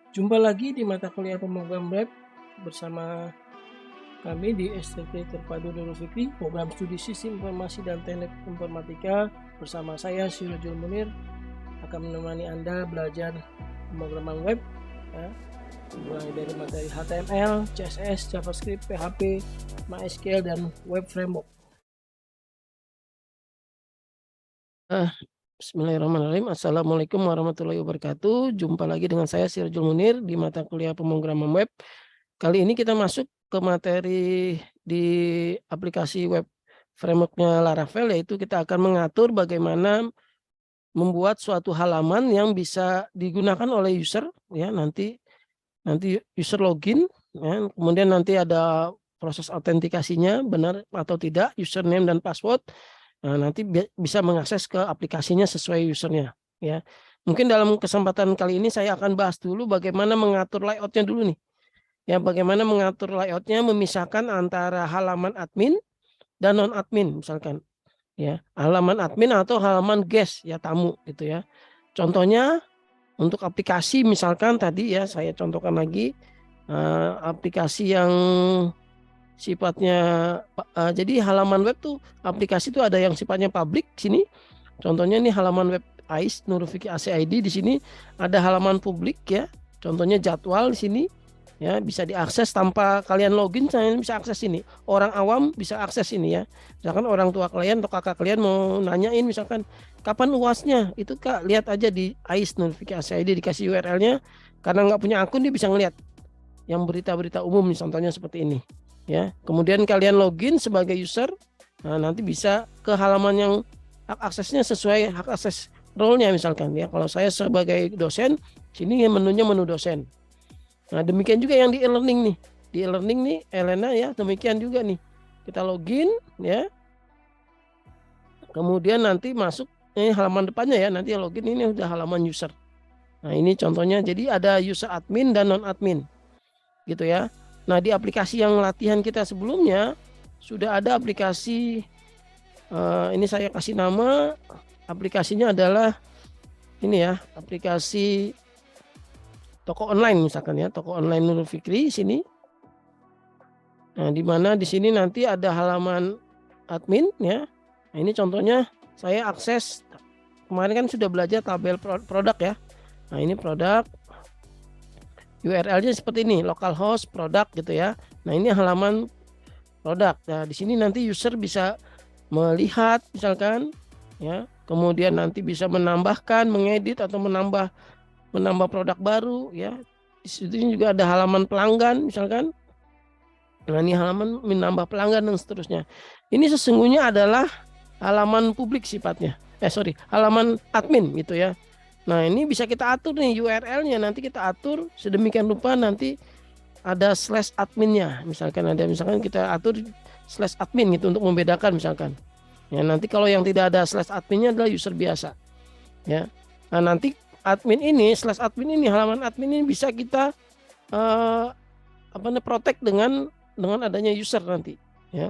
Jumpa lagi di mata kuliah pemrograman web bersama kami di STT Terpadu Nurul Fikri, program studi Sistem Informasi dan Teknik Informatika. Bersama saya Sirojul Munir akan menemani Anda belajar pemrograman web, ya, mulai dari materi HTML, CSS, JavaScript, PHP, MySQL, dan Web Framework. Bismillahirrahmanirrahim. Assalamualaikum warahmatullahi wabarakatuh. Jumpa lagi dengan saya Sirojul Munir di mata kuliah pemrograman web. Kali ini kita masuk ke materi di aplikasi web frameworknya Laravel, yaitu kita akan mengatur bagaimana membuat suatu halaman yang bisa digunakan oleh user, ya, nanti user login, ya, kemudian nanti ada proses autentikasinya benar atau tidak, username dan password. Nah, nanti bisa mengakses ke aplikasinya sesuai usernya, ya. Mungkin dalam kesempatan kali ini saya akan bahas dulu bagaimana mengatur layoutnya dulu nih. Ya, bagaimana mengatur layoutnya, memisahkan antara halaman admin dan non admin misalkan. Ya, halaman admin atau halaman guest, ya, tamu gitu ya. Contohnya untuk aplikasi misalkan tadi ya saya contohkan lagi aplikasi yang sifatnya jadi halaman web tuh aplikasi tuh ada yang sifatnya publik sini. Contohnya nih halaman web AIS Nurul Fikri ACID, di sini ada halaman publik ya. Contohnya jadwal di sini ya, bisa diakses tanpa kalian login, kalian bisa akses ini. Orang awam bisa akses ini ya. Misalkan orang tua kalian atau kakak kalian mau nanyain misalkan kapan UASnya, itu Kak lihat aja di AIS Nurul Fikri ACID, dikasih URL-nya. Karena nggak punya akun dia bisa ngelihat yang berita-berita umum, contohnya seperti ini ya. Kemudian kalian login sebagai user, nah nanti bisa ke halaman yang hak aksesnya sesuai hak akses role-nya misalkan ya. Kalau saya sebagai dosen, sini menunya menu dosen. Nah demikian juga yang di e-learning nih, di e-learning nih Elena ya, demikian juga nih, kita login ya, kemudian nanti masuk ini halaman depannya ya, nanti login ini udah halaman user. Nah ini contohnya, jadi ada user admin dan non admin gitu ya. Nah di aplikasi yang latihan kita sebelumnya sudah ada aplikasi, ini saya kasih nama aplikasinya adalah ini ya, aplikasi toko online misalkan ya, toko online Nurul Fikri sini. Nah di mana di sini nanti ada halaman admin ya. Nah ini contohnya saya akses, kemarin kan sudah belajar tabel produk ya. Nah ini produk, URL-nya seperti ini, localhost produk gitu ya. Nah ini halaman produk. Nah di sini nanti user bisa melihat misalkan ya, kemudian nanti bisa menambahkan, mengedit atau menambah produk baru ya. Di situ juga ada halaman pelanggan misalkan. Nah ini halaman menambah pelanggan dan seterusnya. Ini sesungguhnya adalah halaman publik sifatnya. Halaman admin gitu ya. Nah ini bisa kita atur nih URL-nya, nanti kita atur sedemikian rupa, nanti ada slash adminnya, misalkan kita atur slash admin gitu untuk membedakan misalkan. Ya nanti kalau yang tidak ada slash adminnya adalah user biasa. Ya. Nah nanti admin ini slash admin ini, halaman admin ini bisa kita protect dengan adanya user nanti. Ya.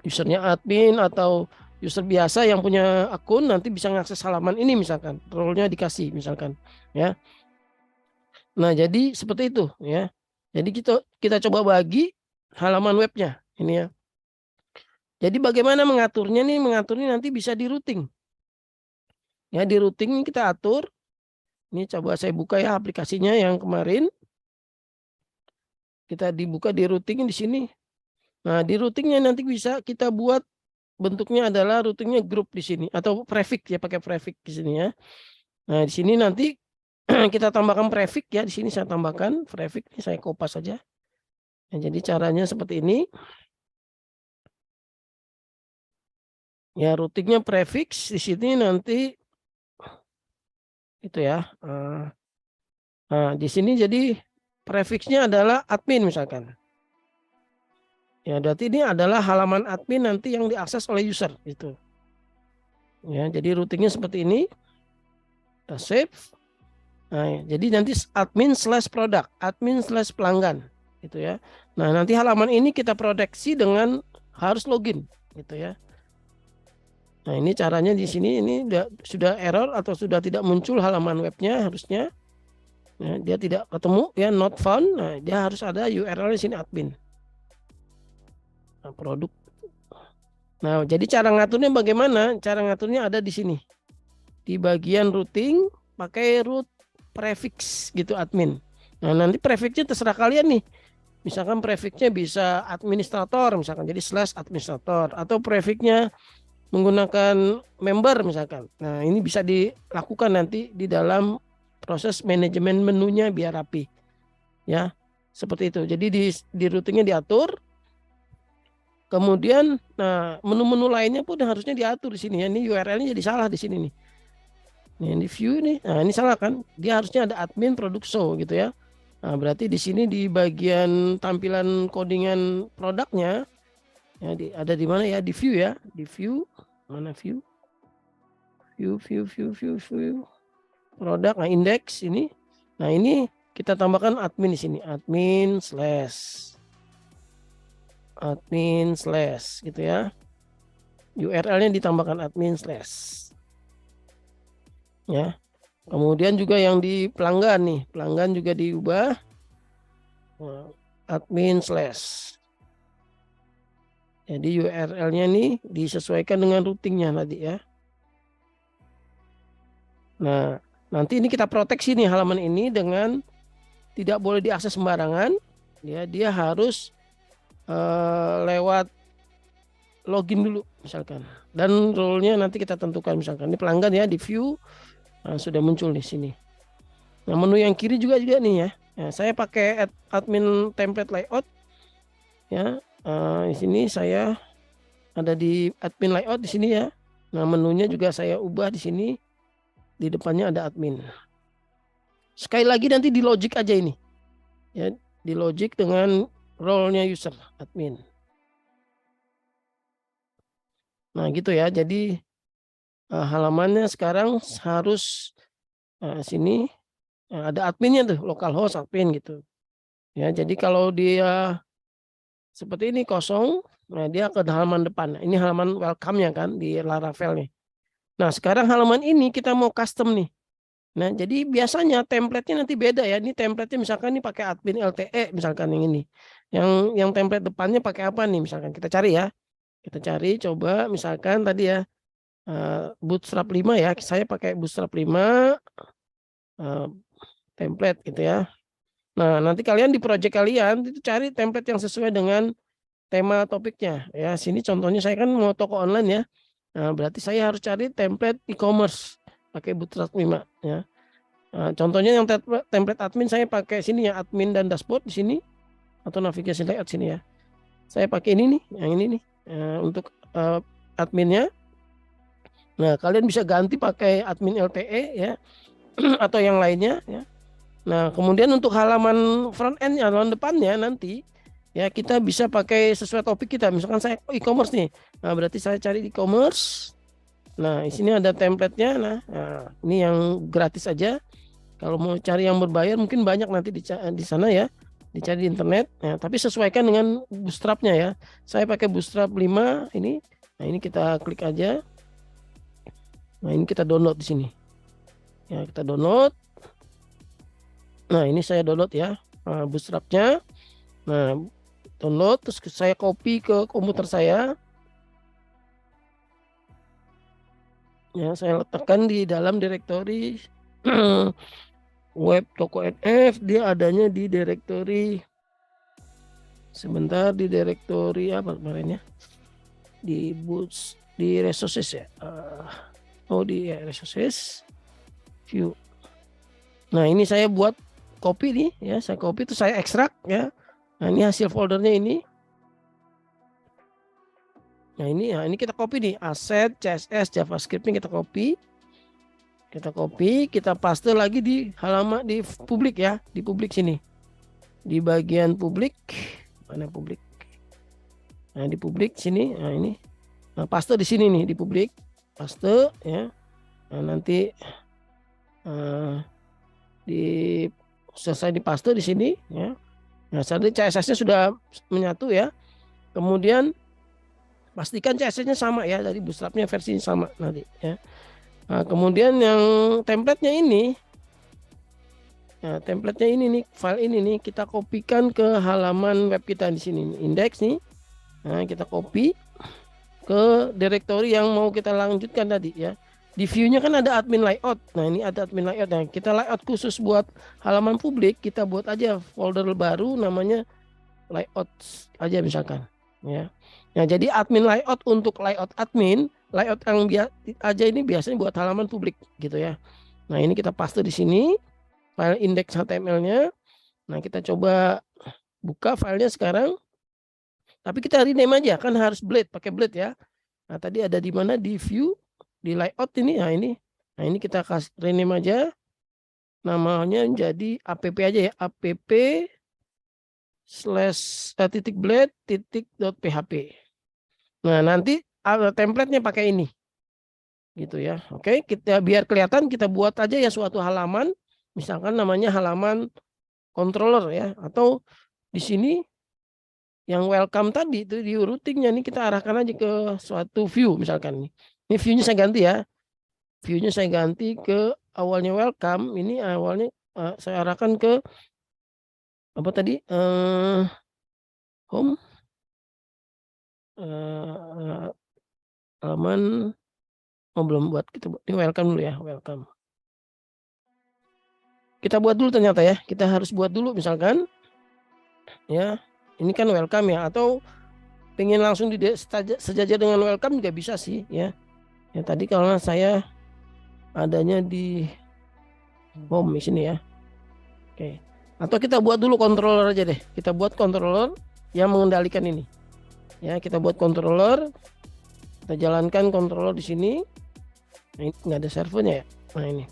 Usernya admin atau user biasa yang punya akun nanti bisa mengakses halaman ini misalkan, role-nya dikasih misalkan ya. Nah jadi seperti itu ya. Jadi kita coba bagi halaman webnya ini ya. Jadi bagaimana mengaturnya nih? Mengaturnya nanti bisa di routing ya, di routing kita atur. Ini coba saya buka ya aplikasinya yang kemarin, kita dibuka di routing di sini. Nah di routingnya nanti bisa kita buat bentuknya adalah routingnya grup di sini atau prefix ya, pakai prefix di sini ya. Nah di sini nanti kita tambahkan prefix ya, di sini saya tambahkan prefix, ini saya kopas saja. Nah, jadi caranya seperti ini. Ya routingnya prefix di sini nanti itu ya. Nah di sini jadi prefixnya adalah admin misalkan. Ya berarti ini adalah halaman admin nanti yang diakses oleh user itu. Ya jadi routingnya seperti ini. Kita save. Nah, jadi nanti admin/produk, admin/pelanggan gitu ya. Nah, nanti halaman ini kita proteksi dengan harus login gitu ya. Nah, ini caranya di sini, ini sudah error atau sudah tidak muncul halaman webnya harusnya. Ya, dia tidak ketemu ya, not found. Nah, dia harus ada URL di sini admin. Nah, produk. Nah, jadi cara ngaturnya bagaimana? Cara ngaturnya ada di sini. Di bagian routing pakai root prefix gitu admin. Nah, nanti prefixnya terserah kalian nih. Misalkan prefixnya bisa administrator misalkan, jadi slash administrator, atau prefixnya menggunakan member misalkan. Nah, ini bisa dilakukan nanti di dalam proses manajemen menunya biar rapi. Ya, seperti itu. Jadi di routingnya diatur. Kemudian, nah menu-menu lainnya pun harusnya diatur di sini ya. Ini URL-nya jadi salah di sini nih. Nih di view nih, nah ini salah kan? Dia harusnya ada admin produk show gitu ya. Nah, berarti di sini di bagian tampilan codingan produknya ya, ada di mana ya? Di view ya, di view mana view? View produk. Nah index ini, nah ini kita tambahkan admin di sini, admin slash gitu ya. URL-nya ditambahkan admin slash ya. Kemudian juga yang di pelanggan nih, pelanggan juga diubah admin slash. Jadi URL-nya nih disesuaikan dengan routingnya tadi ya. Nah, nanti ini kita proteksi nih halaman ini dengan tidak boleh diakses sembarangan. Ya, dia harus lewat login dulu misalkan. Dan role-nya nanti kita tentukan misalkan ini pelanggan ya, di view sudah muncul di sini. Nah, menu yang kiri juga nih ya. Nah, saya pakai admin template layout ya. Di sini saya ada di admin layout di sini ya. Nah, menunya juga saya ubah di sini. Di depannya ada admin. Sekali lagi nanti di logic aja ini. Ya, di logic dengan role-nya user admin. Nah, gitu ya. Jadi halamannya sekarang harus sini ada adminnya tuh, localhost admin gitu. Ya, jadi kalau dia seperti ini kosong, nah dia ke halaman depan. Ini halaman welcome-nya kan di Laravel nih. Nah, sekarang halaman ini kita mau custom nih. Nah, jadi biasanya template-nya nanti beda ya. Ini template-nya misalkan ini pakai admin LTE misalkan yang ini. Yang template depannya pakai apa nih misalkan, kita cari ya. Kita cari coba misalkan tadi ya Bootstrap 5 ya. Saya pakai Bootstrap 5 template gitu ya. Nah, nanti kalian di project kalian itu cari template yang sesuai dengan tema topiknya ya. Sini contohnya saya kan mau toko online ya. Nah, berarti saya harus cari template e-commerce pakai Bootstrap 5 ya. Nah, contohnya yang template admin saya pakai sini ya, admin dan dashboard di sini atau navigasi layout sini ya. Saya pakai ini nih, yang ini nih untuk adminnya. Nah, kalian bisa ganti pakai admin LTE ya atau yang lainnya ya. Nah, kemudian untuk halaman front end, halaman depannya nanti ya kita bisa pakai sesuai topik kita. Misalkan saya e-commerce nih. Nah, berarti saya cari e-commerce. Nah, di sini ada template-nya. Nah, ini yang gratis aja. Kalau mau cari yang berbayar mungkin banyak nanti di sana ya. Dicari di internet. Nah, tapi sesuaikan dengan Bootstrap-nya ya. Saya pakai Bootstrap 5 ini. Nah, ini kita klik aja. Nah, ini kita download di sini. Ya, kita download. Nah, ini saya download ya, Bootstrap-nya. Nah, download, terus saya copy ke komputer saya. Ya, saya letakkan di dalam direktori web toko NF. Dia adanya di direktori, sebentar, di direktori apa kemarin ya? Di resources ya. Di resources view. Nah, ini saya buat copy nih ya, saya copy itu saya ekstrak ya. Nah, ini hasil foldernya ini. Nah, ini kita copy nih, asset, CSS, JavaScript ini kita copy. Kita paste lagi di halaman di publik ya, di publik sini. Di bagian publik, mana publik? Nah, di publik sini. Nah, ini. Nah, paste di sini nih di publik. Paste ya. Nah, nanti selesai dipaste di sini ya. Nah, saat ini CSS-nya sudah menyatu ya. Kemudian pastikan CSS-nya sama ya, dari Bootstrap-nya versi sama nanti ya. Nah, kemudian yang template-nya ini Nah, template-nya ini nih, file ini nih kita kopikan ke halaman web kita di sini nih, index nih. Nah, kita copy ke directory yang mau kita lanjutkan tadi ya. Di view-nya kan ada admin layout. Nah, ini ada admin layout. Nah, kita layout khusus buat halaman publik, kita buat aja folder baru namanya layout aja misalkan ya. Nah, jadi admin layout untuk layout admin, layout yang aja ini biasanya buat halaman publik gitu ya. Nah, ini kita paste di sini file index HTML-nya. Nah, kita coba buka filenya sekarang. Tapi kita rename aja, kan harus blade, pakai blade ya. Nah, tadi ada di mana, di view, di layout ini. Nah, ini. Nah, ini kita kasih rename aja. Namanya jadi app aja ya, app/blade.php. Nah, nanti template-nya pakai ini. Gitu ya. Oke, kita biar kelihatan kita buat aja ya suatu halaman, misalkan namanya halaman controller ya, atau di sini yang welcome tadi itu di routingnya nih kita arahkan aja ke suatu view misalkan nih. Ini view-nya saya ganti ya. View-nya saya ganti ke awalnya welcome, ini awalnya saya arahkan ke apa tadi? Home, halaman. Oh, belum buat, kita buat ini welcome dulu ya, welcome. Kita buat dulu ternyata ya. Kita harus buat dulu misalkan ya. Ini kan welcome ya, atau pengen langsung sejajar dengan welcome juga bisa sih ya. Ya tadi kalau saya adanya di home di sini ya. Oke. Atau kita buat dulu controller aja deh. Kita buat controller yang mengendalikan ini. Ya, kita buat controller. Kita jalankan controller di sini. Nah, ini nggak ada servernya ya. Nah, ini.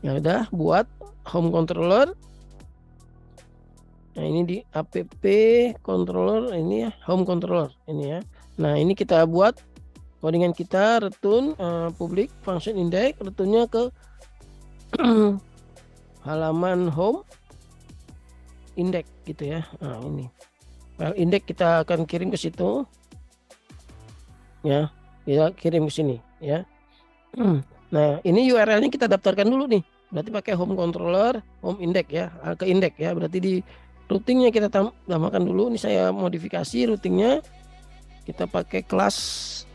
Ya udah, buat home controller. Nah, ini di app controller ini ya, home controller ini ya. Nah, ini kita buat codingan kita, return public function index, returnnya ke halaman home index gitu ya. Nah, ini file index kita akan kirim ke situ ya, kita kirim ke sini ya. Nah, ini URL-nya kita daftarkan dulu nih, berarti pakai home controller home index ya, ke index ya, berarti di routingnya kita tambahkan dulu. Ini saya modifikasi routingnya, kita pakai kelas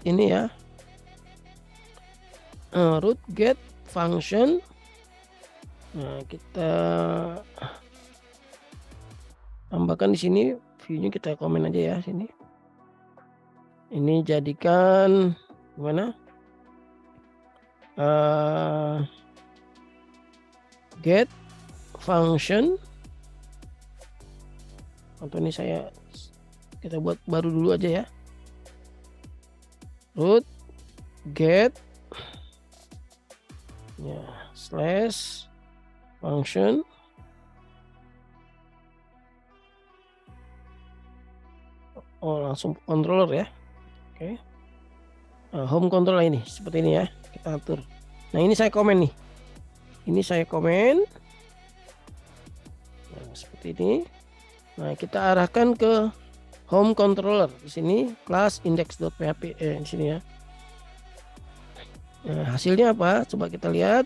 ini ya, root get function. Nah, kita tambahkan di sini view-nya, kita komen aja ya sini. Ini jadikan gimana? Get function, atau ini kita buat baru dulu aja ya. Root get ya slash function. Oh, langsung controller ya. Oke. Nah, home controller ini seperti ini ya, kita atur. Nah, ini saya komen nih. Ini saya komen. Nah, seperti ini. Nah, kita arahkan ke home controller di sini, class index.php di sini ya. Nah, hasilnya apa? Coba kita lihat.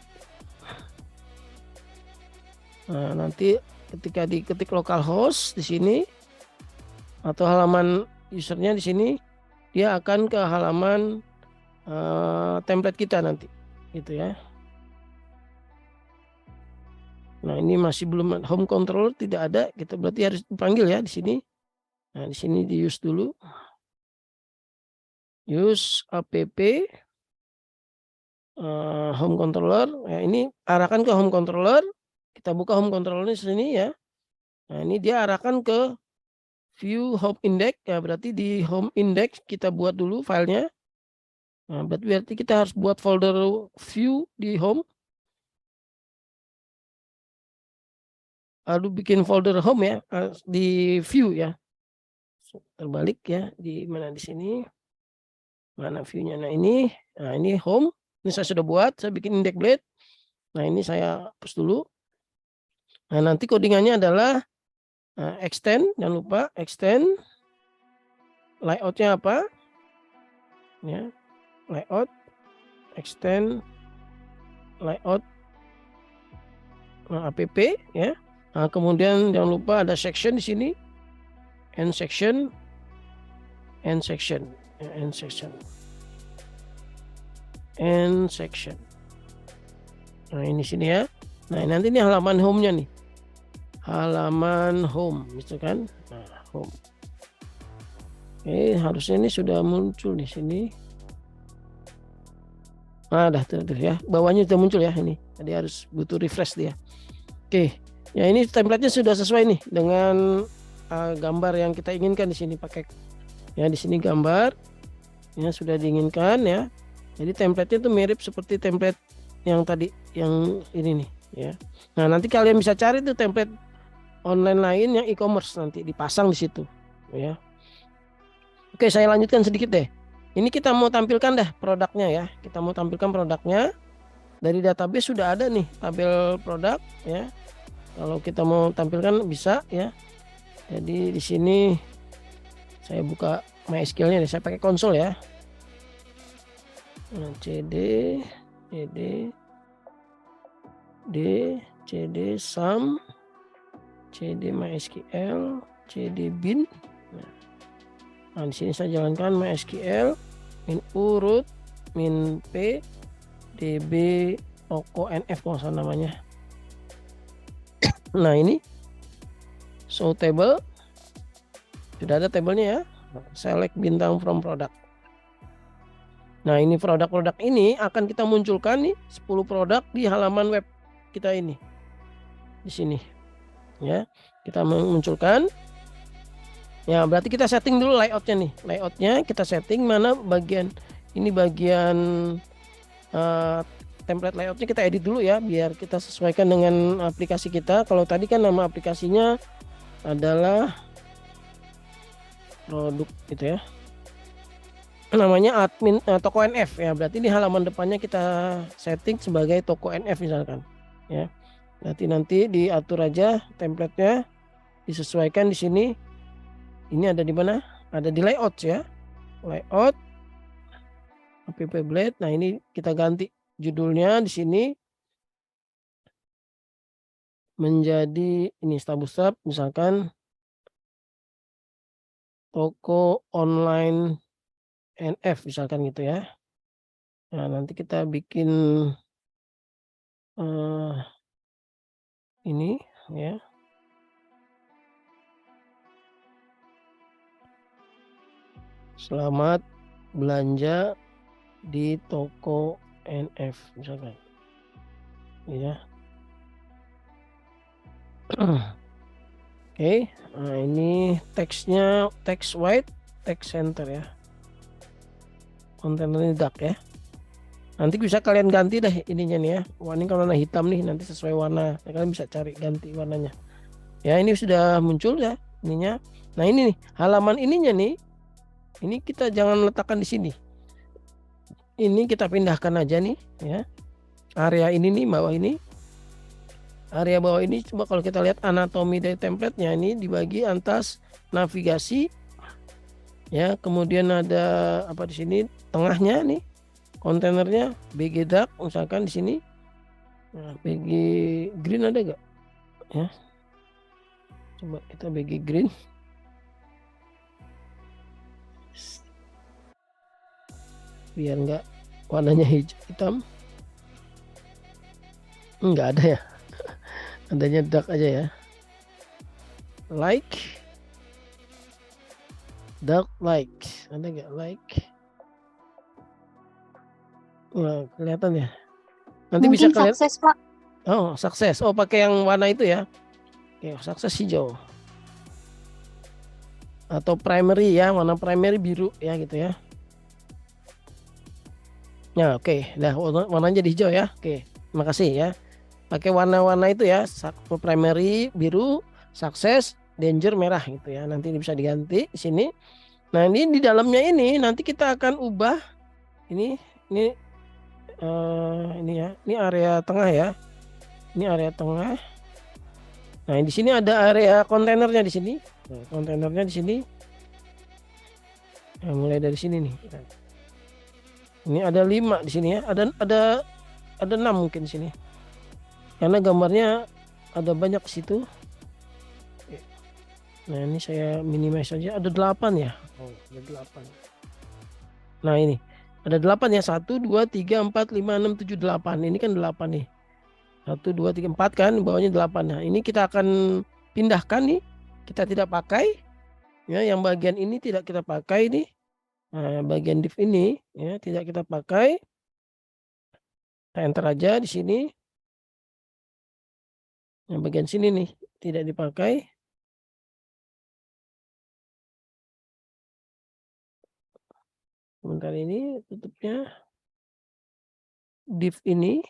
Nah, nanti ketika diketik localhost di sini atau halaman usernya di sini, dia akan ke halaman template kita nanti, gitu ya. Nah, ini masih belum home controller, tidak ada, gitu. Berarti harus dipanggil ya di sini. Nah, di sini di use dulu. Use app home controller. Nah, ini arahkan ke home controller. Kita buka home controller di sini ya. Nah, ini dia arahkan ke view home index ya, berarti di home index kita buat dulu filenya. Nah, berarti kita harus buat folder view di home. Lalu bikin folder home ya di view ya. Terbalik ya, di mana di sini. Mana view-nya? Nah, ini home. Ini saya sudah buat, saya bikin index blade. Nah, ini saya hapus dulu. Nah, nanti codingannya adalah extend, jangan lupa extend. Layoutnya apa? Ya, layout, extend, layout app ya. Nah, kemudian jangan lupa ada section di sini, end section. Nah, ini sini ya. Nah, nanti ini halaman home-nya nih. Halaman home, gitu kan? Nah, home. Oke, harusnya ini sudah muncul di sini. Nah, dah tuh ya. Bawahnya sudah muncul ya ini. Tadi harus butuh refresh dia. Oke. Ya, ini template-nya sudah sesuai nih dengan gambar yang kita inginkan di sini pakai. Ya, di sini gambar ya sudah diinginkan ya. Jadi template-nya itu mirip seperti template yang tadi, yang ini nih ya. Nah, nanti kalian bisa cari tuh template online lain yang e-commerce, nanti dipasang di situ ya. Oke, saya lanjutkan sedikit deh. Ini kita mau tampilkan dah produknya ya. Kita mau tampilkan produknya. Dari database sudah ada nih tabel produk ya. Kalau kita mau tampilkan bisa ya. Jadi di sini saya buka MySQL-nya, saya pakai konsol ya. Nah, cd sum, cd MySQL, cd bin. Nah, di sini saya jalankan MySQL min urut min p db toko nf kalau salah namanya. Nah, ini show table, sudah ada tabelnya ya. Select bintang from product. Nah, ini produk-produk ini akan kita munculkan nih 10 produk di halaman web kita ini. Di sini. Ya, kita munculkan. Ya, berarti kita setting dulu layoutnya nih. Layoutnya kita setting mana bagian ini, bagian template layoutnya kita edit dulu ya, biar kita sesuaikan dengan aplikasi kita. Kalau tadi kan nama aplikasinya adalah produk gitu ya, namanya admin toko NF ya. Berarti di halaman depannya kita setting sebagai toko NF misalkan ya. Berarti nanti diatur aja template-nya, disesuaikan di sini. Ini ada di mana? Ada di layout ya. Layout app blade. Nah, ini kita ganti judulnya di sini menjadi ini Stabustab misalkan toko online NF misalkan gitu ya. Nah, nanti kita bikin ini ya. Selamat belanja di toko NF misalkan. Ya. Oke, nah ini teksnya text white, text center ya. Kontenernya dark ya. Nanti bisa kalian ganti deh ininya nih ya. Warna kalau warna hitam nih, nanti sesuai warna. Ya, kalian bisa cari ganti warnanya. Ya, ini sudah muncul ya ininya. Nah, ini nih halaman ininya nih. Ini kita jangan letakkan di sini. Ini kita pindahkan aja nih ya. Area ini nih, bawah ini. Area bawah ini coba kalau kita lihat anatomi dari template-nya, ini dibagi atas navigasi. Ya, kemudian ada apa di sini tengahnya nih. Kontainernya BG dark misalkan di sini. Nah, BG green ada gak? Ya. Coba kita BG green. Biar enggak warnanya hijau hitam. Enggak ada ya. Adanya dark aja ya. Like. Dark like. Ada nggak like? Nah, kelihatan ya. Nanti mungkin bisa kalian. Sukses, Pak. Oh, sukses. Oh, pakai yang warna itu ya. Oke, sukses hijau. Atau primary ya, warna primary biru ya gitu ya. Ya, oke. Nah, warnanya jadi hijau ya. Oke, terima kasih ya. Pakai warna-warna itu ya, primary biru, sukses, danger merah gitu ya. Nanti bisa diganti di sini. Nah, ini di dalamnya ini nanti kita akan ubah ini ya. Ini area tengah ya. Ini area tengah. Nah, di sini ada area kontainernya di sini. Nah, kontainernya di sini. Nah, mulai dari sini nih. Ini ada 5 di sini ya. Ada 6 mungkin di sini. Karena gambarnya ada banyak situ. Nah, ini saya minimize saja. Ada 8 ya. Oh, ada 8. Nah, ini ada 8 ya. 1, 2, 3, 4, 5, 6, 7, 8. Ini kan 8 nih. 1, 2, 3, 4 kan, bawahnya 8. Nah, ini kita akan pindahkan nih. Kita tidak pakai. Ya, yang bagian ini tidak kita pakai nih. Nah, bagian div ini ya tidak kita pakai. Kita enter aja di sini. Yang bagian sini nih tidak dipakai. Sebentar, ini tutupnya. Div ini.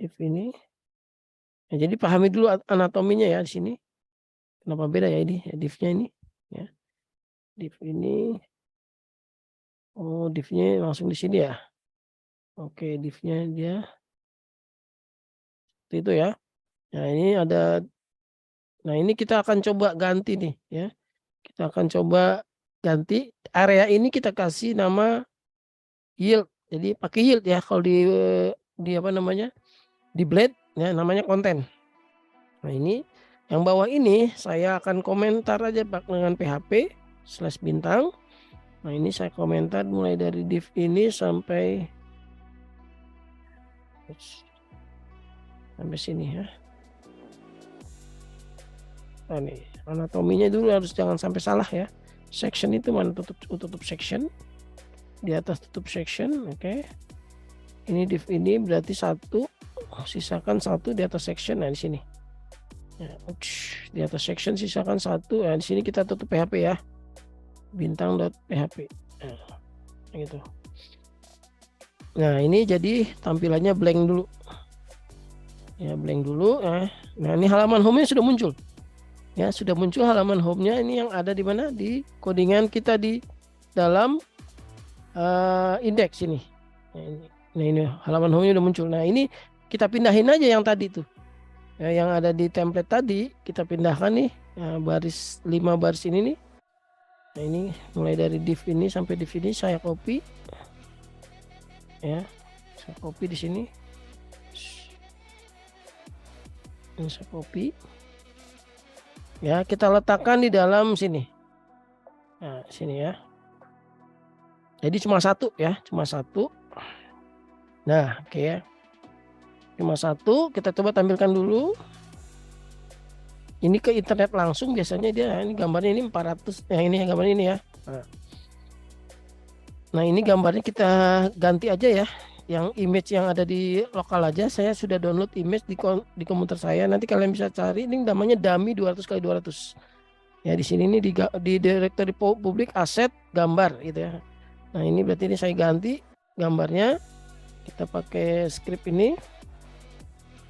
Div ini. Ya, jadi pahami dulu anatominya ya di sini. Kenapa beda ya ini divnya ini ya. Div ini. Oh, divnya langsung di sini ya. Oke, divnya dia itu ya. Nah, ini ada. Nah, ini kita akan coba ganti nih ya. Kita akan coba ganti area ini, kita kasih nama yield. Jadi pakai yield ya kalau di apa namanya? Di blade ya namanya konten. Nah, ini yang bawah ini saya akan komentar aja Pak dengan PHP /bintang. Nah, ini saya komentar mulai dari div ini sampai sini ya. Nah, nih anatominya dulu harus jangan sampai salah ya. Section itu mana, tutup section. Di atas tutup section, oke. Ini div ini berarti 1, sisakan 1 di atas section. Nah, di sini. Ya, di atas section sisakan 1. Nah, di sini kita tutup PHP ya. Bintang.php. Nah, gitu. Nah, ini jadi tampilannya blank dulu. Ya, blank dulu. Nah, ini halaman home-nya sudah muncul. Ya, sudah muncul halaman home-nya. Ini yang ada di mana? Di codingan kita di dalam indeks ini. Nah, ini halaman home-nya udah muncul. Nah, ini kita pindahin aja yang tadi tuh. Ya, yang ada di template tadi kita pindahkan nih. Baris 5 baris ini nih. Nah, ini mulai dari div ini sampai div ini saya copy. Ya, saya copy di sini. Ini saya copy. Ya, kita letakkan di dalam sini. Nah, sini ya. Jadi cuma 1 ya, cuma 1. Nah, oke ya. Cuma 1, kita coba tampilkan dulu. Ini ke internet langsung biasanya dia. Ini gambarnya ini 400. Yang ini gambarnya ini ya. Nah, ini gambarnya kita ganti aja ya. Yang image yang ada di lokal aja. Saya sudah download image di komputer saya. Nanti kalian bisa cari. Ini namanya dummy 200x200. Ya, di sini ini di directory publik aset gambar gitu ya. Nah, ini berarti ini saya ganti gambarnya. Kita pakai script ini.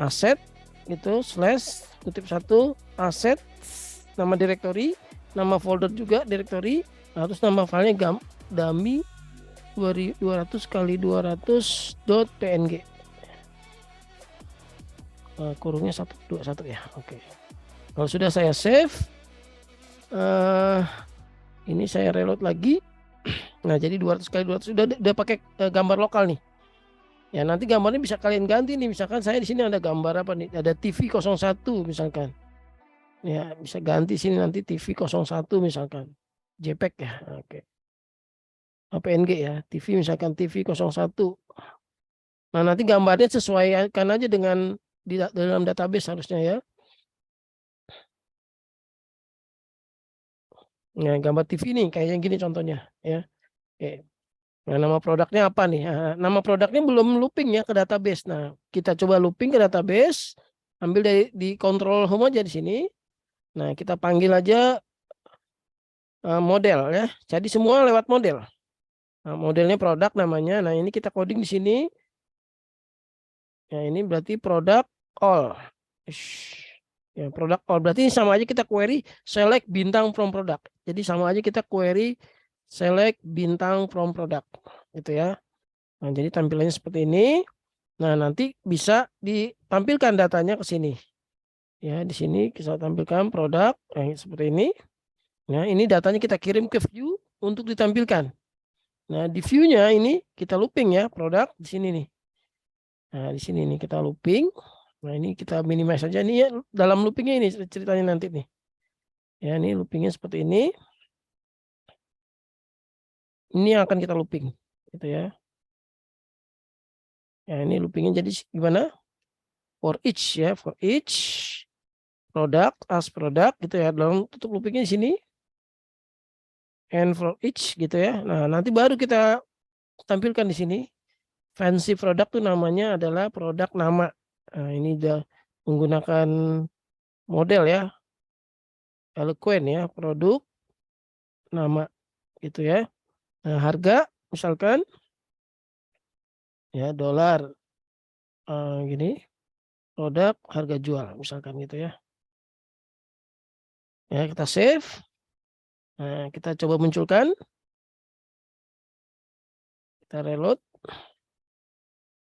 Aset gitu /(1) aset, nama directory, nama folder juga directory. Harus nama filenya dummy 200x200.png. Kurungnya 121 ya. Oke. Kalau sudah saya save, ini saya reload lagi. Nah, jadi 200x200 udah pakai gambar lokal nih. Ya, nanti gambarnya bisa kalian ganti nih. Misalkan saya di sini ada gambar apa nih? Ada TV 01 misalkan. Ya, bisa ganti sini nanti TV 01 misalkan. JPEG ya. Oke. PNG ya. TV misalkan TV 01. Nah, nanti gambarnya sesuaikan aja dengan di dalam database harusnya ya. Nah, gambar TV nih kayak yang gini contohnya ya. Oke. Nah, nama produknya apa nih? Nah, nama produknya belum looping ya ke database. Nah, kita coba looping ke database. Ambil di control home aja di sini. Nah, kita panggil aja model ya. Jadi semua lewat model. Nah, modelnya produk namanya. Nah, ini kita coding di sini. Ya, ini berarti produk all. Ya, produk all. Berarti ini sama aja kita query select bintang from product. Jadi sama aja kita query select bintang from product. Gitu ya. Nah, jadi tampilannya seperti ini. Nah, nanti bisa ditampilkan datanya ke sini. Ya, di sini kita tampilkan produk seperti ini. Nah, ini datanya kita kirim ke view untuk ditampilkan. Nah, di view-nya ini kita looping ya produk di sini nih. Nah, di sini nih kita looping. Nah, ini kita minimize saja nih ya, dalam loopingnya ini ceritanya nanti nih. Ya, ini loopingnya seperti ini. Ini yang akan kita looping, gitu ya. Ya, ini loopingnya jadi gimana? For each ya, for each product as product gitu ya. Dalam tutup loopingnya di sini. And for each gitu ya. Nah, nanti baru kita tampilkan di sini. Fancy product tuh namanya adalah produk nama. Nah, ini udah menggunakan model ya. Eloquent ya, produk nama gitu ya. Nah, harga misalkan ya dolar gini, produk harga jual misalkan gitu ya. Ya, kita save. Nah, kita coba munculkan. Kita reload.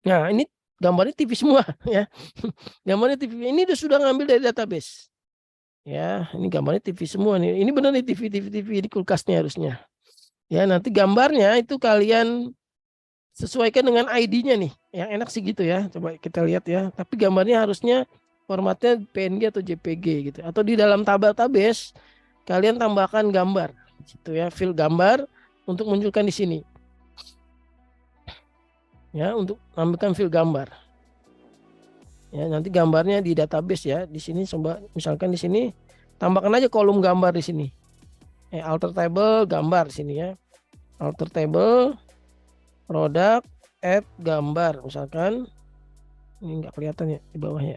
Nah, ini gambarnya TV semua ya. Gambarnya TV. Ini sudah ngambil dari database. Ya, ini gambarnya TV semua nih. Ini benar nih TV di kulkasnya harusnya. Ya, nanti gambarnya itu kalian sesuaikan dengan ID-nya nih. Yang enak sih gitu ya. Coba kita lihat ya. Tapi gambarnya harusnya formatnya PNG atau JPG gitu. Atau di dalam database kalian tambahkan gambar gitu ya, file gambar untuk munculkan di sini. Ya, untuk tambahkan file gambar. Ya, nanti gambarnya di database ya. Di sini coba misalkan di sini tambahkan aja kolom gambar di sini. Alter table gambar di sini ya. Alter table produk add gambar misalkan. Ini nggak kelihatan ya di bawahnya.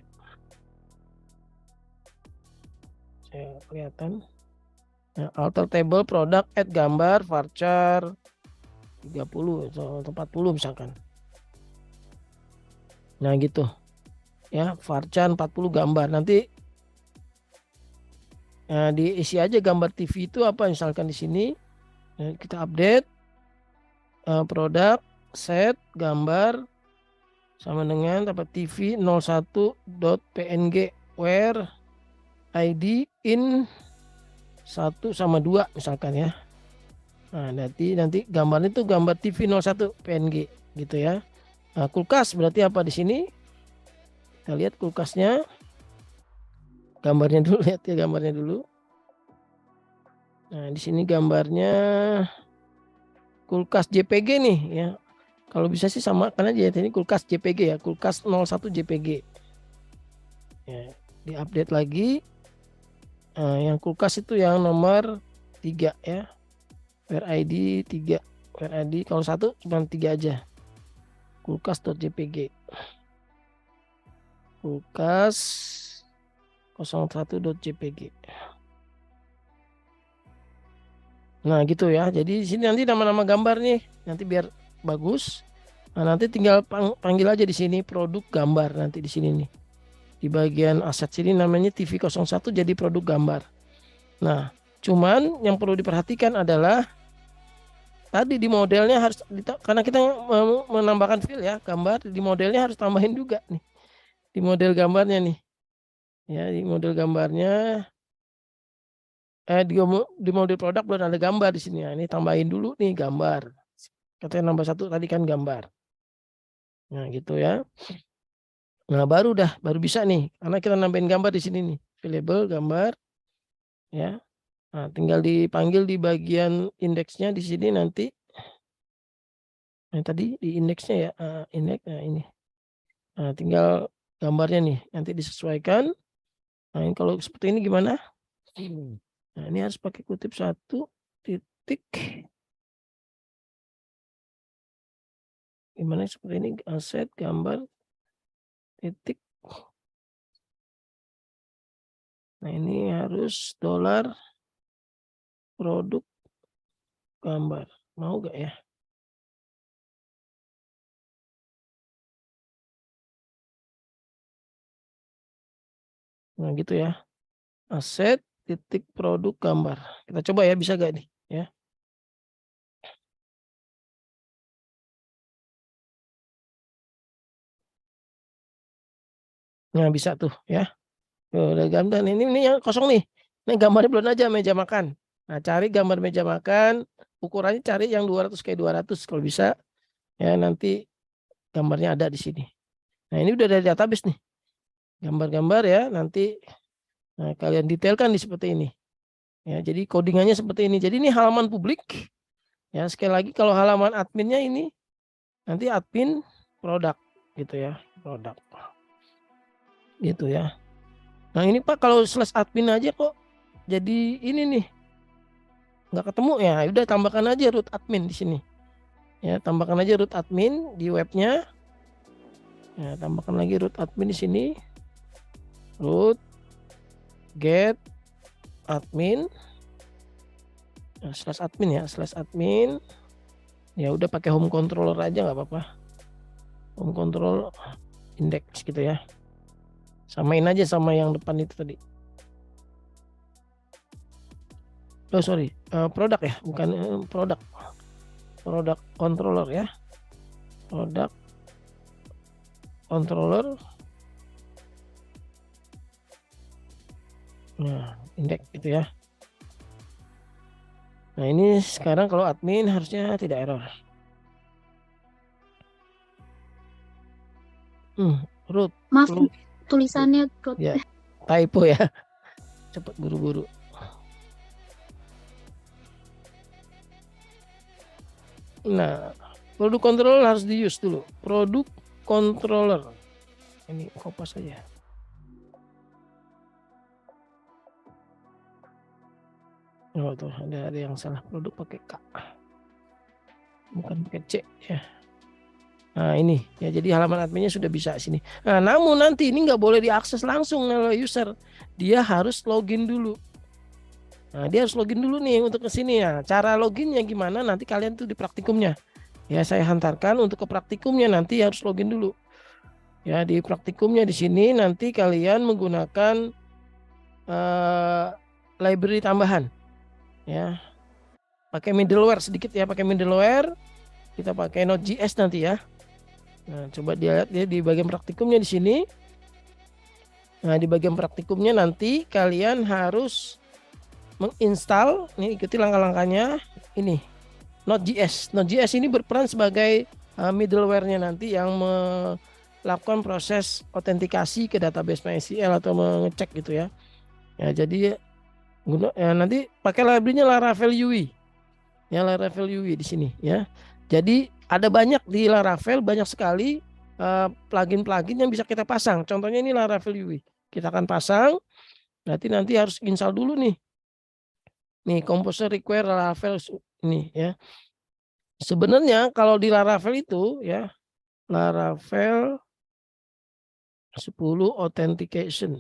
Saya kelihatan. Nah, alter table produk add gambar varchar 30 atau 40 misalkan. Nah, gitu. Ya, varchar 40 gambar. Nanti diisi aja gambar TV itu apa misalkan di sini. Nah, kita update produk set gambar sama dengan dapat TV 01.png where ID in 1 sama 2 misalkan ya. Nah, nanti gambarnya itu gambar TV 01 PNG gitu ya. Nah, kulkas berarti apa di sini? Kita lihat kulkasnya. Gambarnya dulu, lihat ya gambarnya dulu. Nah, di sini gambarnya kulkas JPG nih ya. Kalau bisa sih samakan aja ya, ini kulkas JPG ya, kulkas 01 JPG. Ya, diupdate lagi. Nah, yang kulkas itu yang nomor 3 ya. Where ID 3. Where ID kalau 1 cuma 3 aja. Kulkas.jpg. Kulkas 01.jpg. Nah, gitu ya. Jadi di sini nanti nama-nama gambar nih, nanti biar bagus. Nah, nanti tinggal panggil aja di sini produk gambar nanti di sini nih. Di bagian aset sini namanya TV01 jadi produk gambar. Nah, cuman yang perlu diperhatikan adalah tadi di modelnya harus karena kita menambahkan file ya, gambar di modelnya harus tambahin juga nih. Di model gambarnya nih. Ya, di model gambarnya di model produk belum ada gambar di sini ya. Ini tambahin dulu nih gambar. Katanya nambah 1 tadi kan gambar. Nah, gitu ya. Nah, baru bisa nih karena kita nambahin gambar di sini nih. Available gambar ya. Nah, tinggal dipanggil di bagian indeksnya di sini nanti. Nah, tadi di indeksnya ya, indeks ini. Nah, tinggal gambarnya nih nanti disesuaikan. Nah, ini kalau seperti ini gimana? Nah, ini harus pakai kutip 1 titik. Gimana seperti ini, aset gambar titik. Nah, ini harus dolar produk gambar. Mau gak ya? Nah, gitu ya. Aset titik produk gambar. Kita coba ya, bisa gak nih ya. Nah, bisa tuh ya. Udah gambar ini yang kosong nih. Ini gambarnya belum aja meja makan. Nah, cari gambar meja makan, ukurannya cari yang 200 x 200 kalau bisa. Ya, nanti gambarnya ada di sini. Nah, ini udah ada database nih. Gambar-gambar ya, nanti kalian detailkan di seperti ini. Ya, jadi codingannya seperti ini. Jadi ini halaman publik. Ya, sekali lagi kalau halaman adminnya ini nanti admin produk gitu ya, produk. Gitu ya. Nah, ini Pak kalau slash admin aja kok jadi ini nih. Nggak ketemu ya, udah tambahkan aja root admin di sini. Ya, tambahkan aja root admin di webnya. Ya, tambahkan lagi root admin di sini. Root get admin. Nah, slash admin ya, slash admin. Ya udah pakai home controller aja nggak apa-apa. Home control index gitu ya. Samain aja sama yang depan itu tadi. Oh sorry, produk ya, bukan produk. Produk controller ya. Produk controller. Nah, indeks gitu ya. Nah, ini sekarang kalau admin harusnya tidak error. Root. Maaf, tulisannya root. Ya, typo ya. Cepat buru-buru. Nah, produk controller harus di use dulu. Produk controller. Ini kopas saja. Oh tuh ada yang salah, produk pakai K. Bukan pakai C ya. Nah ini ya, jadi halaman adminnya sudah bisa sini. Nah namun nanti ini nggak boleh diakses langsung oleh user, dia harus login dulu. Nah dia harus login dulu nih untuk ke sini ya. Cara loginnya gimana nanti kalian tuh di praktikumnya. Ya saya hantarkan untuk ke praktikumnya nanti harus login dulu. Ya di praktikumnya di sini nanti kalian menggunakan library tambahan. Ya pakai middleware sedikit ya, pakai middleware. Kita pakai Node.js nanti ya. Nah, coba dilihat ya di bagian praktikumnya di sini. Nah, di bagian praktikumnya nanti kalian harus menginstal, ini ikuti langkah-langkahnya ini. Node.js. Node.js ini berperan sebagai middleware-nya nanti yang melakukan proses autentikasi ke database MySQL atau mengecek gitu ya. Ya, jadi nanti pakai library-nya Laravel UI. Ya, Laravel UI di sini ya. Jadi ada banyak di Laravel, banyak sekali plugin-plugin yang bisa kita pasang. Contohnya ini Laravel UI. Kita akan pasang. Nanti harus install dulu nih. Nih Composer require Laravel ini ya. Sebenarnya kalau di Laravel itu ya, Laravel 10 authentication.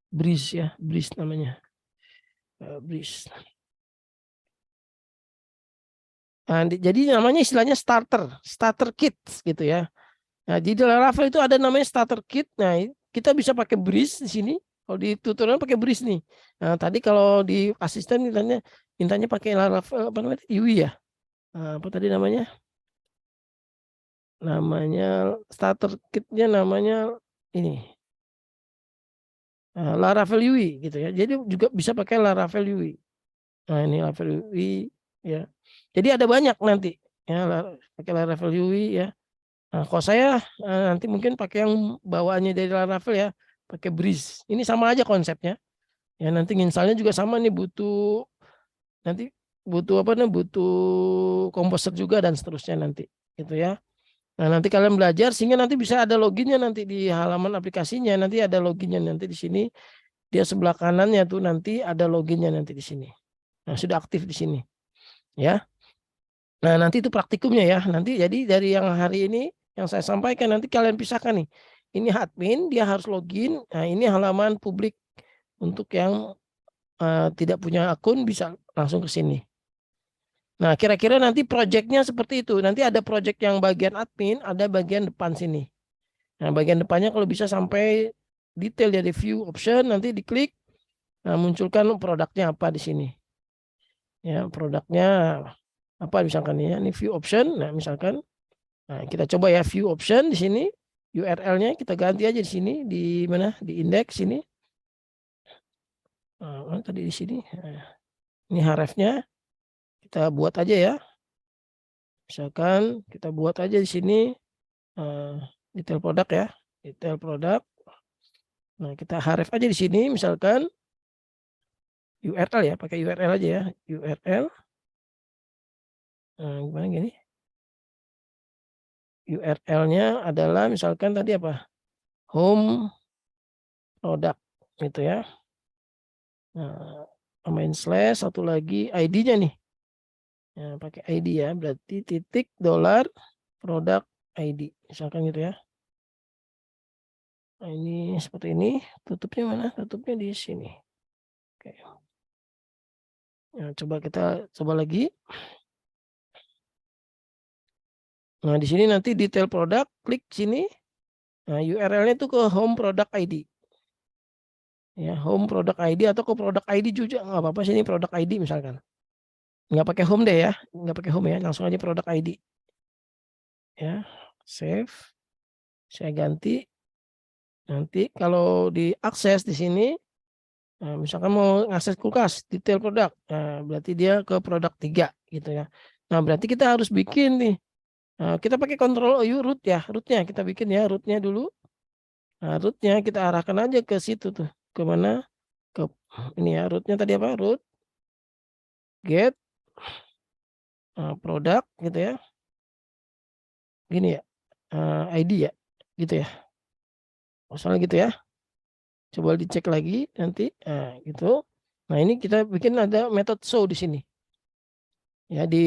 Breeze ya, Breeze namanya. Breeze. Nah, jadi namanya istilahnya starter kit gitu ya. Nah, di Laravel itu ada namanya starter kit. Nah, kita bisa pakai Breeze di sini. Kalau di tutorial pakai Breeze nih. Nah, tadi kalau di asisten mintanya pakai Laravel apa namanya? UI ya. Nah, apa tadi namanya? Namanya starter kitnya namanya ini. Laravel UI gitu ya. Jadi juga bisa pakai Laravel UI. Nah, ini Laravel UI ya. Jadi ada banyak nanti ya pakai Laravel UI ya. Nah, kalau saya nanti mungkin pakai yang bawaannya dari Laravel ya, pakai Breeze. Ini sama aja konsepnya. Ya nanti installnya juga sama nih, nanti butuh apa nih? Butuh komposer juga dan seterusnya nanti, gitu ya. Nah nanti kalian belajar sehingga nanti bisa ada loginnya nanti di halaman aplikasinya. Nanti ada loginnya nanti di sini. Dia sebelah kanannya tuh nanti ada loginnya nanti di sini. Nah sudah aktif di sini, ya. Nah nanti itu praktikumnya ya. Nanti jadi dari yang hari ini yang saya sampaikan nanti kalian pisahkan nih. Ini admin dia harus login. Nah ini halaman publik untuk yang tidak punya akun bisa langsung ke sini. Nah kira-kira nanti proyeknya seperti itu. Nanti ada proyek yang bagian admin, ada bagian depan sini. Nah bagian depannya kalau bisa sampai detail ya, di view option nanti diklik. Nah munculkan produknya apa di sini. Ya produknya apa misalkan ya, ini view option. Nah misalkan, nah kita coba ya view option di sini, URL-nya kita ganti aja di sini, di mana, di indeks sini. Nah, tadi di sini. Nah, ini href-nya kita buat aja ya. Misalkan kita buat aja di sini detail produk ya, detail produk. Nah, kita href aja di sini, misalkan URL ya, pakai URL aja ya, URL. Nah, gimana gini? URL-nya adalah misalkan tadi apa? Home product gitu ya. Nah, tambahin slash, satu lagi ID-nya nih. Nah, pakai ID ya, berarti titik dolar produk ID. Misalkan gitu ya. Nah, ini seperti ini. Tutupnya mana? Tutupnya di sini. Oke. Nah, coba kita coba lagi. Nah, di sini nanti detail produk, klik sini. Nah, URL-nya itu ke home product ID. Ya, home product ID atau ke product ID juga nggak apa-apa sih, ini product ID misalkan. Nggak pakai home deh ya, nggak pakai home ya, langsung aja product ID. Ya, save. Saya ganti. Nanti kalau diakses di sini, nah, misalkan mau ngakses kulkas, detail produk, nah, berarti dia ke produk 3 gitu ya. Nah, berarti kita harus bikin nih. Nah, kita pakai control U root ya, rootnya kita bikin ya, rootnya dulu. Nah, rootnya kita arahkan aja ke situ tuh, ke mana? Ke ini ya, rootnya tadi apa? Root get produk gitu ya. Gini ya, ID ya, gitu ya. Masalah gitu ya. Coba dicek lagi nanti, gitu. Nah, ini kita bikin ada method show di sini. Ya, di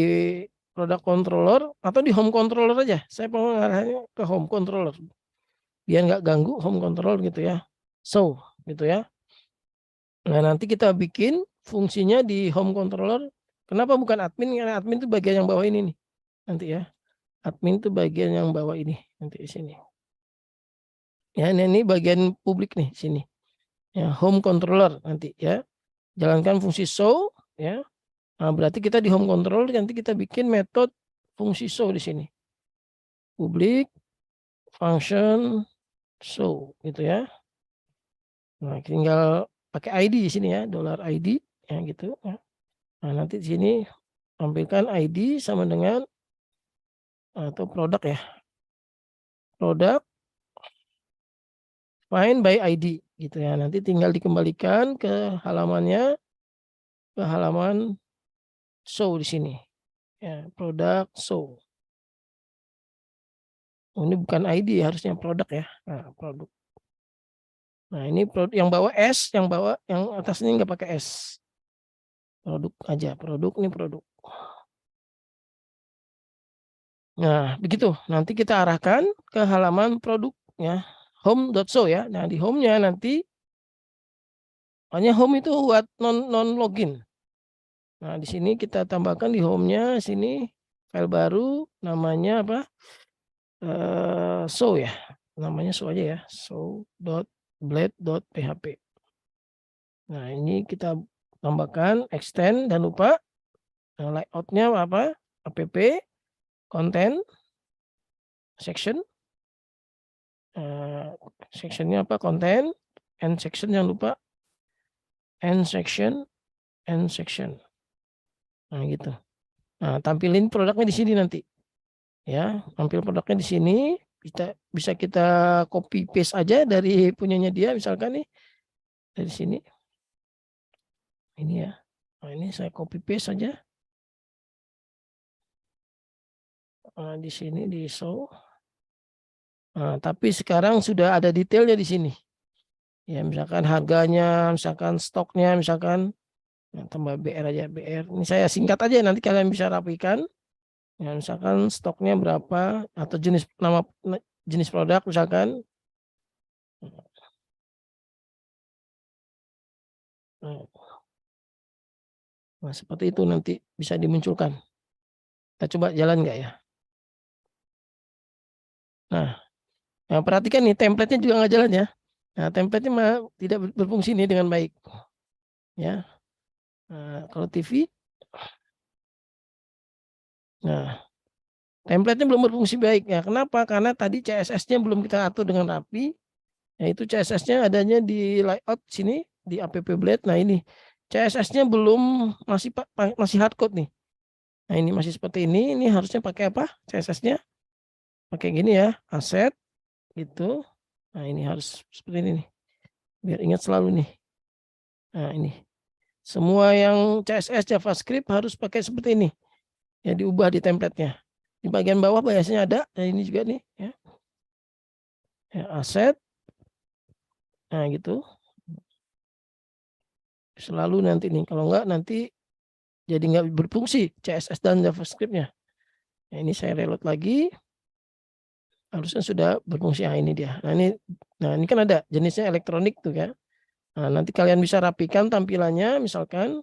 product controller atau di home controller aja. Saya mau ngarahnya ke home controller. Biar nggak ganggu home controller gitu ya. So, gitu ya. Nah, nanti kita bikin fungsinya di home controller. Kenapa bukan admin? Karena admin itu bagian yang bawah ini nih. Nanti ya. Admin itu bagian yang bawah ini. Nanti di sini. Ya, ini bagian publik nih sini. Ya, home controller nanti ya. Jalankan fungsi show ya. Nah, berarti kita di home controller nanti kita bikin metode fungsi show di sini. Publik function show gitu ya. Nah, tinggal pakai ID di sini ya, dollar $ID ya gitu. Nah, nanti di sini tampilkan ID sama dengan atau produk ya. Produk find by ID gitu ya. Nanti tinggal dikembalikan ke halamannya, ke halaman show di sini. Ya, produk show. Oh, ini bukan ID harusnya produk ya. Nah, produk. Nah, ini produk yang bawa S, yang bawah yang atas ini nggak pakai S. Produk aja, produk nih produk. Nah, begitu. Nanti kita arahkan ke halaman produk ya, home.show ya. Nah, di home-nya nanti hanya home itu buat non login. Nah, di sini kita tambahkan di home-nya sini file baru namanya apa? Show ya. Namanya show aja ya. show.blade.php. Nah, ini kita tambahkan extend dan lupa layout-nya apa? app content section. Sectionnya apa? Content and section, jangan lupa and section. Nah, gitu. Nah, tampilin produknya di sini nanti. Ya, tampil produknya di sini. Bisa kita copy paste aja dari punyanya dia misalkan nih. Dari sini. Ini ya. Nah, ini saya copy paste saja. Nah, di sini di show. Nah, tapi sekarang sudah ada detailnya di sini. Ya, misalkan harganya, misalkan stoknya, misalkan tambah BR aja, BR. Ini saya singkat aja, nanti kalian bisa rapikan. Ya, misalkan stoknya berapa atau jenis produk misalkan. Nah, seperti itu nanti bisa dimunculkan. Kita coba jalan nggak ya? Nah, perhatikan nih template-nya juga nggak jalan ya. Nah, template-nya tidak berfungsi nih dengan baik. Ya. Nah, kalau TV, nah template-nya belum berfungsi baik ya. Kenapa? Karena tadi CSS-nya belum kita atur dengan rapi. Yaitu CSS-nya adanya di layout sini di app blade. Nah, ini CSS-nya belum masih hardcode nih. Nah, ini masih seperti ini. Ini harusnya pakai apa? CSS-nya pakai gini ya, aset gitu. Nah, ini harus seperti ini nih, biar ingat selalu nih. Nah, ini semua yang CSS JavaScript harus pakai seperti ini ya, diubah di template-nya. Di bagian bawah biasanya ada, nah ini juga nih ya, aset. Nah gitu, selalu nanti nih, kalau enggak nanti jadi nggak berfungsi CSS dan JavaScript-nya. Nah, ini saya reload lagi, harusnya sudah berfungsi. Nah, ini dia. Nah ini kan ada jenisnya elektronik tuh ya. Nah, nanti kalian bisa rapikan tampilannya, misalkan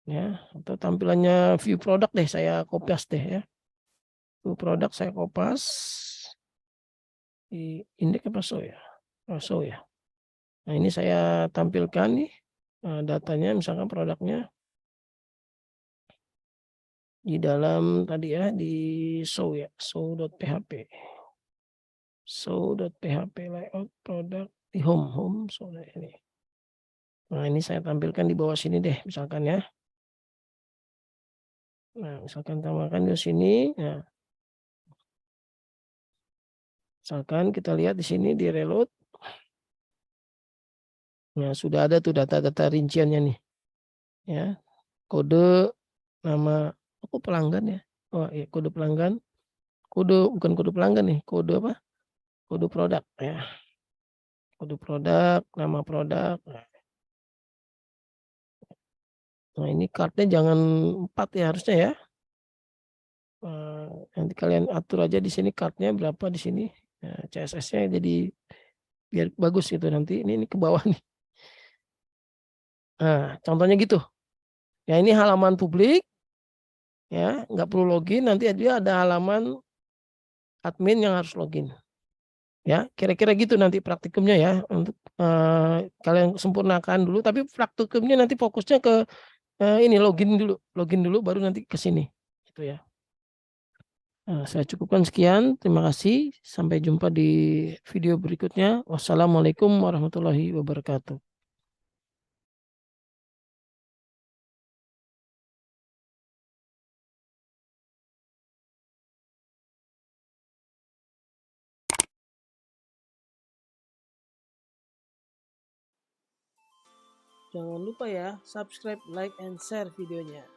ya, atau tampilannya view product deh, saya kopas deh ya. View product saya kopas di indeks apa show ya, show ya. Nah ini saya tampilkan nih datanya, misalkan produknya di dalam tadi ya, di show ya, show.php, show.php layout produk di home show ini. Nah ini saya tampilkan di bawah sini deh, misalkan ya. Nah misalkan tambahkan di sini. Nah, misalkan kita lihat di sini di reload. Nah sudah ada tuh data-data rinciannya nih ya, kode, nama, pelanggan ya. Oh iya, kode pelanggan, bukan kode pelanggan nih, kode apa, kode produk ya, kode produk, nama produk. Nah ini kartnya jangan 4 ya harusnya ya. Nanti kalian atur aja di sini kartnya berapa di sini. Nah, CSS-nya jadi biar bagus gitu nanti. Ini ke bawah nih. Nah, contohnya gitu. Ya ini halaman publik ya, nggak perlu login. Nanti dia ada halaman admin yang harus login. Ya, kira-kira gitu nanti praktikumnya ya, untuk kalian sempurnakan dulu. Tapi praktikumnya nanti fokusnya ke ini login dulu baru nanti ke sini. Gitu ya. Nah, saya cukupkan sekian. Terima kasih. Sampai jumpa di video berikutnya. Wassalamualaikum warahmatullahi wabarakatuh. Jangan lupa ya, subscribe, like, and share videonya.